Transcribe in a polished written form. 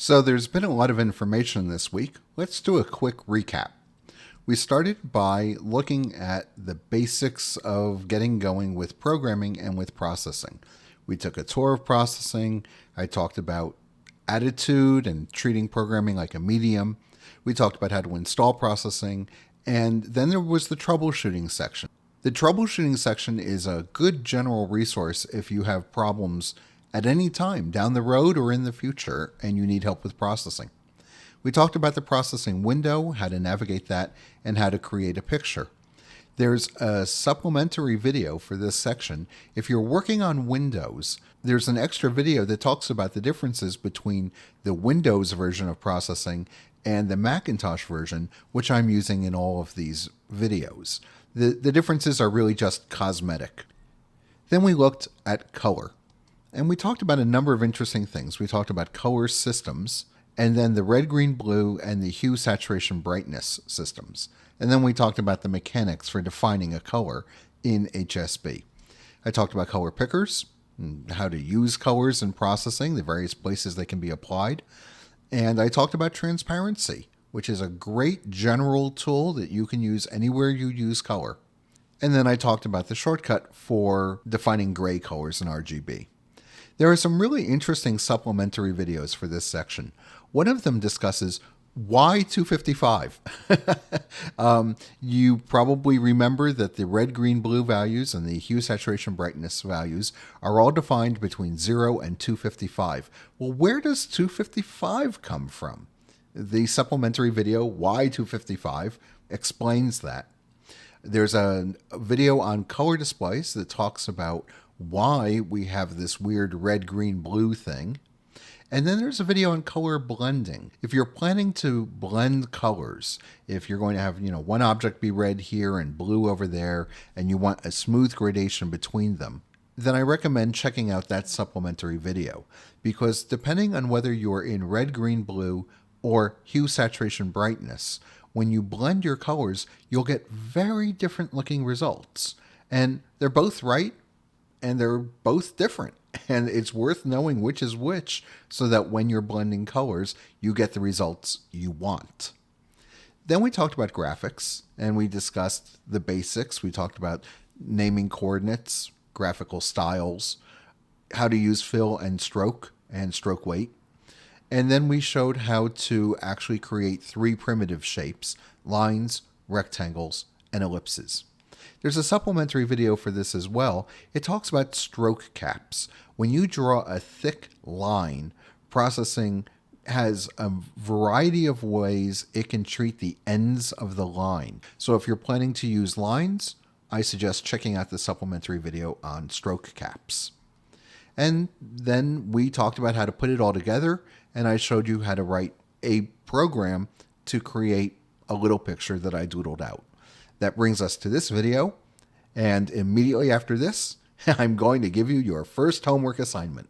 So there's been a lot of information this week. Let's do a quick recap. We started by looking at the basics of getting going with programming and with processing. We took a tour of processing. I talked about attitude and treating programming like a medium. We talked about how to install processing. And then there was the troubleshooting section. The troubleshooting section is a good general resource if you have problems at any time down the road or in the future and you need help with processing. We talked about the processing window, how to navigate that, and how to create a picture. There's a supplementary video for this section. If you're working on Windows, there's an extra video that talks about the differences between the Windows version of processing and the Macintosh version, which I'm using in all of these videos. The differences are really just cosmetic. Then we looked at color. And we talked about a number of interesting things. We talked about color systems, and then the red, green, blue, and the hue, saturation, brightness systems. And then we talked about the mechanics for defining a color in HSB. I talked about color pickers, and how to use colors in processing, the various places they can be applied. And I talked about transparency, which is a great general tool that you can use anywhere you use color. And then I talked about the shortcut for defining gray colors in RGB. There are some really interesting supplementary videos for this section. One of them discusses why 255. You probably remember that the red, green, blue values and the hue, saturation, brightness values are all defined between 0 and 255. Well, where does 255 come from? The supplementary video, Why 255, explains that. There's a video on color displays that talks about why we have this weird red, green, blue thing. And then there's a video on color blending. If you're planning to blend colors, if you're going to have, one object be red here and blue over there, and you want a smooth gradation between them, then I recommend checking out that supplementary video. Because depending on whether you're in red, green, blue, or hue, saturation, brightness, when you blend your colors, you'll get very different looking results. And they're both right, and they're both different. And it's worth knowing which is which so that when you're blending colors, you get the results you want. Then we talked about graphics, and we discussed the basics. We talked about naming coordinates, graphical styles, how to use fill and stroke weight. And then we showed how to actually create 3 primitive shapes: lines, rectangles, and ellipses. There's a supplementary video for this as well. It talks about stroke caps. When you draw a thick line, processing has a variety of ways it can treat the ends of the line. So if you're planning to use lines, I suggest checking out the supplementary video on stroke caps. And then we talked about how to put it all together, and I showed you how to write a program to create a little picture that I doodled out. That brings us to this video, and immediately after this, I'm going to give you your first homework assignment.